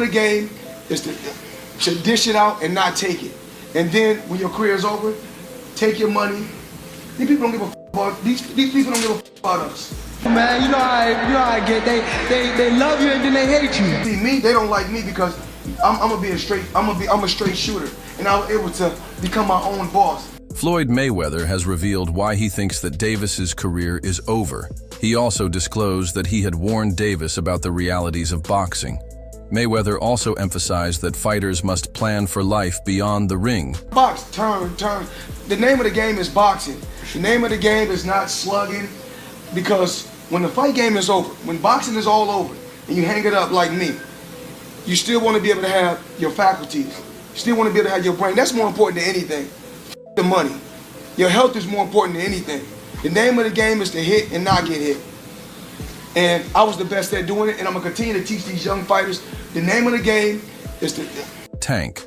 the game is to dish it out and not take it. And then when your career is over, take your money. These people don't give a f about these people don't give a f about us. Man, you know how I get. They love you and then they hate you. See me, they don't like me because I'm a straight shooter, and I was able to become my own boss. Floyd Mayweather has revealed why he thinks that Davis's career is over. He also disclosed that he had warned Davis about the realities of boxing. Mayweather also emphasized that fighters must plan for life beyond the ring. Box, turn. The name of the game is boxing. The name of the game is not slugging, because when the fight game is over, when boxing is all over, and you hang it up like me, you still want to be able to have your faculties. You still want to be able to have your brain. That's more important than anything. The money. Your health is more important than anything. The name of the game is to hit and not get hit. And I was the best at doing it, and I'm going to continue to teach these young fighters. The name of the game is to... Tank.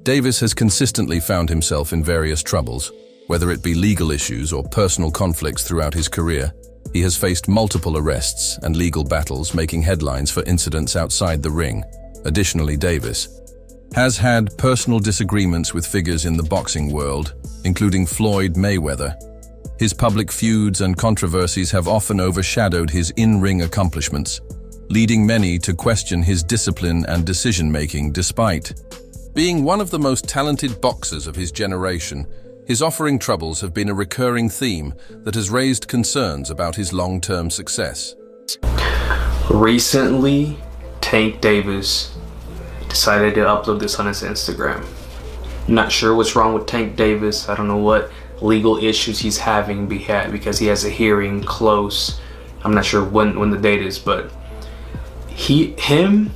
Davis has consistently found himself in various troubles, whether it be legal issues or personal conflicts throughout his career. He has faced multiple arrests and legal battles, making headlines for incidents outside the ring. Additionally, Davis has had personal disagreements with figures in the boxing world, including Floyd Mayweather. His public feuds and controversies have often overshadowed his in-ring accomplishments, leading many to question his discipline and decision-making. Despite being one of the most talented boxers of his generation, his offering troubles have been a recurring theme that has raised concerns about his long-term success. Recently, Tank Davis decided to upload this on his Instagram. Not sure what's wrong with Tank Davis. I don't know what legal issues he's having because he has a hearing close. I'm not sure when the date is, but him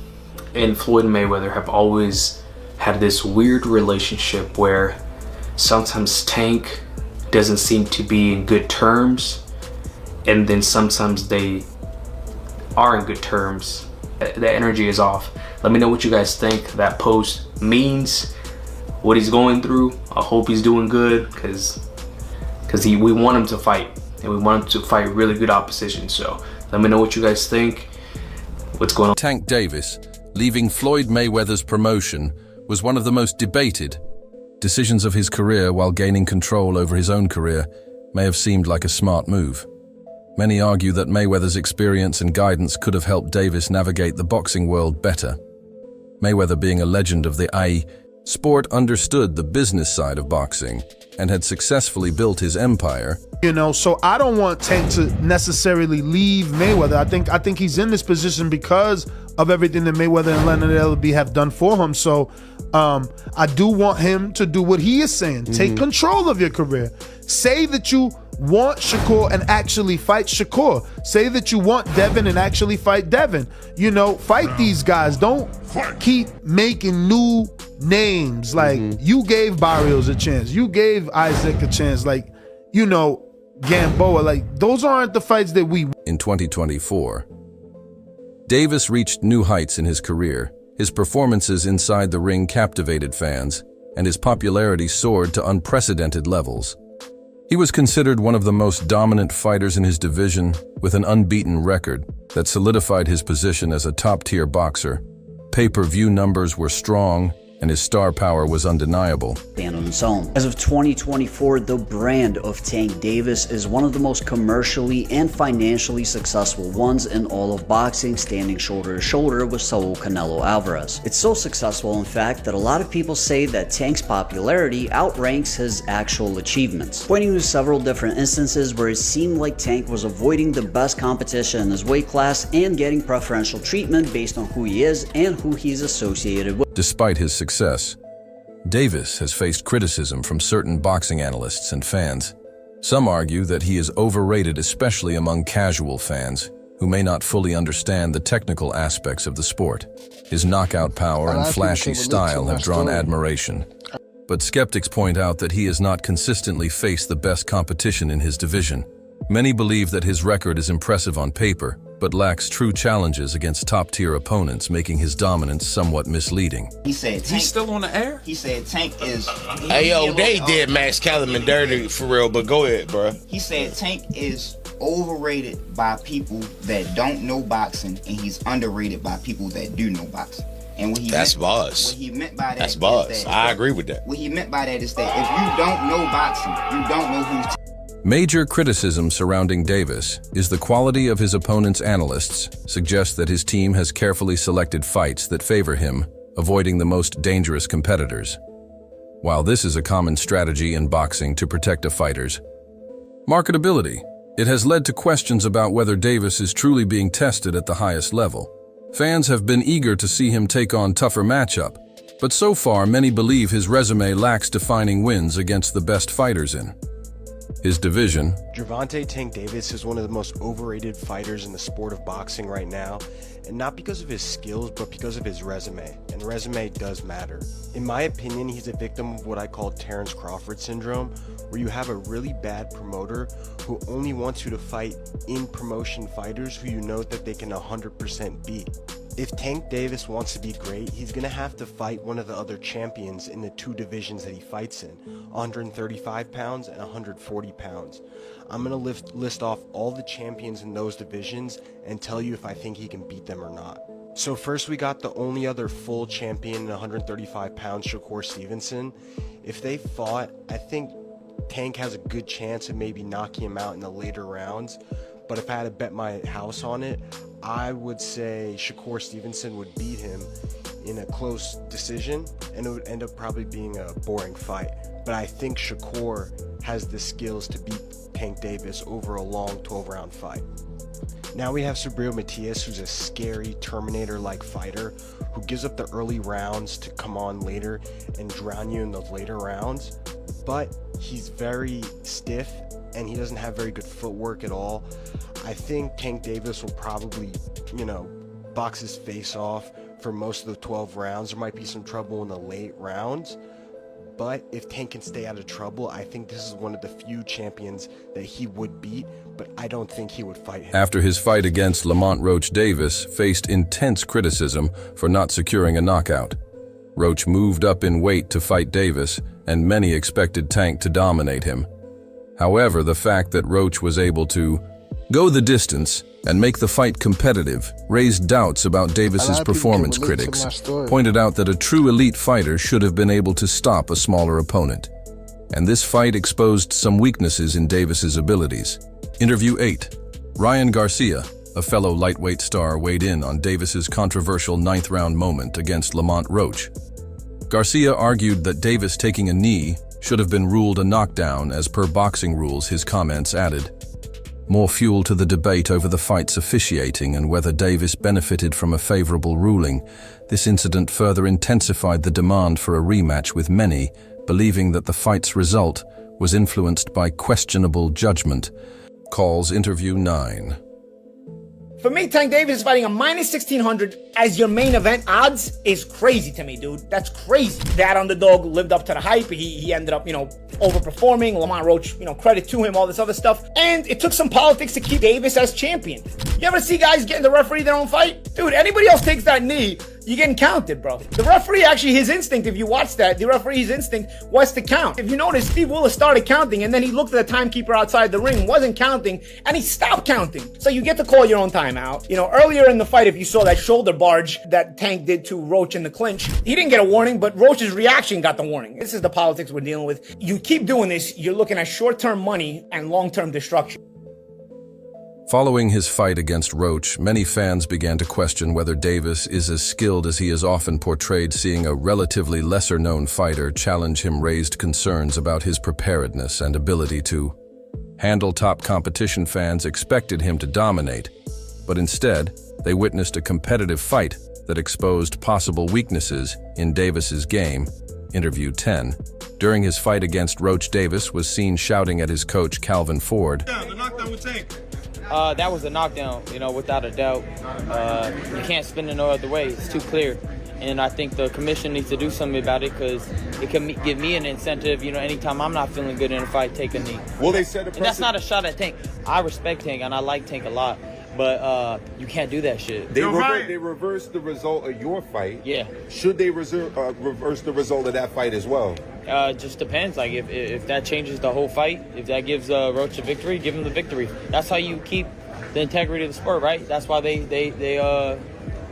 and Floyd Mayweather have always had this weird relationship where sometimes Tank doesn't seem to be in good terms, and then sometimes they are in good terms. The energy is off. Let me know what you guys think that post means, what he's going through. I hope he's doing good, because we want him to fight, and we want him to fight really good opposition. So let me know what you guys think. What's going on? Tank Davis leaving Floyd Mayweather's promotion was one of the most debated decisions of his career. While gaining control over his own career may have seemed like a smart move, many argue that Mayweather's experience and guidance could have helped Davis navigate the boxing world better. Mayweather, being a legend of the sport, understood the business side of boxing and had successfully built his empire. You know, so I don't want Tank to necessarily leave Mayweather. I think he's in this position because of everything that Mayweather and Leonard Ellerbe have done for him. So I do want him to do what he is saying. Take control of your career. Say that you want Shakur and actually fight Shakur. Say that you want Devin and actually fight Devin. You know, fight these guys. Don't keep making new names. Like, you gave Barrios a chance. You gave Isaac a chance. Like, you know, Gamboa. Like, those aren't the fights that we... In 2024, Davis reached new heights in his career. His performances inside the ring captivated fans, and his popularity soared to unprecedented levels. He was considered one of the most dominant fighters in his division, with an unbeaten record that solidified his position as a top-tier boxer. Pay-per-view numbers were strong, and his star power was undeniable. Stand on its own. As of 2024, the brand of Tank Davis is one of the most commercially and financially successful ones in all of boxing, standing shoulder to shoulder with Saul Canelo Alvarez. It's so successful, in fact, that a lot of people say that Tank's popularity outranks his actual achievements, pointing to several different instances where it seemed like Tank was avoiding the best competition in his weight class and getting preferential treatment based on who he is and who he's associated with. Despite his success, Davis has faced criticism from certain boxing analysts and fans. Some argue that he is overrated, especially among casual fans who may not fully understand the technical aspects of the sport. His knockout power and flashy style have drawn admiration. But skeptics point out that he has not consistently faced the best competition in his division. Many believe that his record is impressive on paper, but lacks true challenges against top-tier opponents, making his dominance somewhat misleading. He said Tank, he's still on the air? He said Tank is... Hey, yo, they did Max Kellerman dirty for real, but go ahead, bro. He said Tank is overrated by people that don't know boxing, and he's underrated by people that do know boxing. And what he That's meant, boss. What he meant by that That's is boss. that- I agree with that. What he meant by that is that if you don't know boxing, you don't know who's Major criticism surrounding Davis is the quality of his opponent's analysts suggests that his team has carefully selected fights that favor him, avoiding the most dangerous competitors. While this is a common strategy in boxing to protect a fighter's marketability, it has led to questions about whether Davis is truly being tested at the highest level. Fans have been eager to see him take on tougher matchup, but so far many believe his resume lacks defining wins against the best fighters in his division. Gervonta Tank Davis is one of the most overrated fighters in the sport of boxing right now, and not because of his skills, but because of his resume, and resume does matter. In my opinion, he's a victim of what I call Terrence Crawford syndrome, where you have a really bad promoter who only wants you to fight in promotion fighters who you know that they can 100% beat. If Tank Davis wants to be great, he's going to have to fight one of the other champions in the two divisions that he fights in, 135 pounds and 140 pounds. I'm going to list off all the champions in those divisions and tell you if I think he can beat them or not. So first we got the only other full champion in 135 pounds, Shakur Stevenson. If they fought, I think Tank has a good chance of maybe knocking him out in the later rounds. But if I had to bet my house on it, I would say Shakur Stevenson would beat him in a close decision, and it would end up probably being a boring fight. But I think Shakur has the skills to beat Tank Davis over a long 12-round fight. Now we have Subriel Matias, who's a scary Terminator-like fighter who gives up the early rounds to come on later and drown you in the later rounds. But he's very stiff and he doesn't have very good footwork at all. I think Tank Davis will probably, box his face off for most of the 12 rounds. There might be some trouble in the late rounds, but if Tank can stay out of trouble, I think this is one of the few champions that he would beat, but I don't think he would fight him. After his fight against Lamont Roach Davis faced intense criticism for not securing a knockout. Roach moved up in weight to fight Davis, and many expected Tank to dominate him. However, the fact that Roach was able to go the distance and make the fight competitive raised doubts about Davis's performance. Critics pointed out that a true elite fighter should have been able to stop a smaller opponent. And this fight exposed some weaknesses in Davis's abilities. Interview 8. Ryan Garcia, a fellow lightweight star, weighed in on Davis's controversial 9th-round moment against Lamont Roach. Garcia argued that Davis taking a knee should have been ruled a knockdown as per boxing rules. His comments added more fuel to the debate over the fight's officiating and whether Davis benefited from a favorable ruling. This incident further intensified the demand for a rematch, with many believing that the fight's result was influenced by questionable judgment. Calls. Interview 9. For me, Tank Davis fighting a minus 1600 as your main event odds is crazy to me, dude. That's crazy. That underdog lived up to the hype. He ended up, overperforming. Lamont Roach, credit to him, all this other stuff. And it took some politics to keep Davis as champion. You ever see guys getting the referee their own fight? Dude, anybody else takes that knee, you're getting counted, bro. The referee, actually, his instinct, if you watch that, the referee's instinct was to count. If you notice, Steve Willis started counting, and then he looked at the timekeeper outside the ring, wasn't counting, and he stopped counting. So you get to call your own timeout. Earlier in the fight, if you saw that shoulder barge that Tank did to Roach in the clinch, he didn't get a warning, but Roach's reaction got the warning. This is the politics we're dealing with. You keep doing this, you're looking at short-term money and long-term destruction. Following his fight against Roach, many fans began to question whether Davis is as skilled as he is often portrayed. Seeing a relatively lesser-known fighter challenge him raised concerns about his preparedness and ability to handle top competition. Fans expected him to dominate, but instead, they witnessed a competitive fight that exposed possible weaknesses in Davis's game. Interview 10. During his fight against Roach, Davis was seen shouting at his coach, Calvin Ford. The knockdown with Tank. That was a knockdown, without a doubt. You can't spin it no other way. It's too clear. And I think the commission needs to do something about it, because it can give me an incentive, anytime I'm not feeling good in a fight, take a knee. Well, they said and that's not a shot at Tank. I respect Tank, and I like Tank a lot. But you can't do that shit. They reversed the result of your fight. Yeah. Should they reverse the result of that fight as well? Just depends. Like, if that changes the whole fight, if that gives Roach a victory, give him the victory. That's how you keep the integrity of the sport, right? That's why they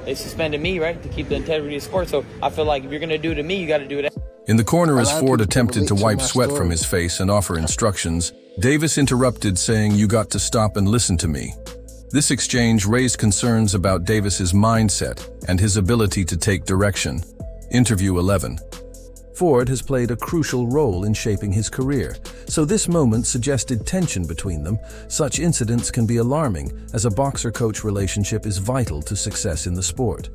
they suspended me, right, to keep the integrity of sport. So I feel like if you're gonna do it to me, you got to do it. In the corner, as A lot of Ford people can attempted to relate to wipe my sweat story. from his face and offer instructions, Davis interrupted, saying, "You got to stop and listen to me." This exchange raised concerns about Davis's mindset and his ability to take direction. Interview 11. Ford has played a crucial role in shaping his career, so this moment suggested tension between them. Such incidents can be alarming, as a boxer-coach relationship is vital to success in the sport.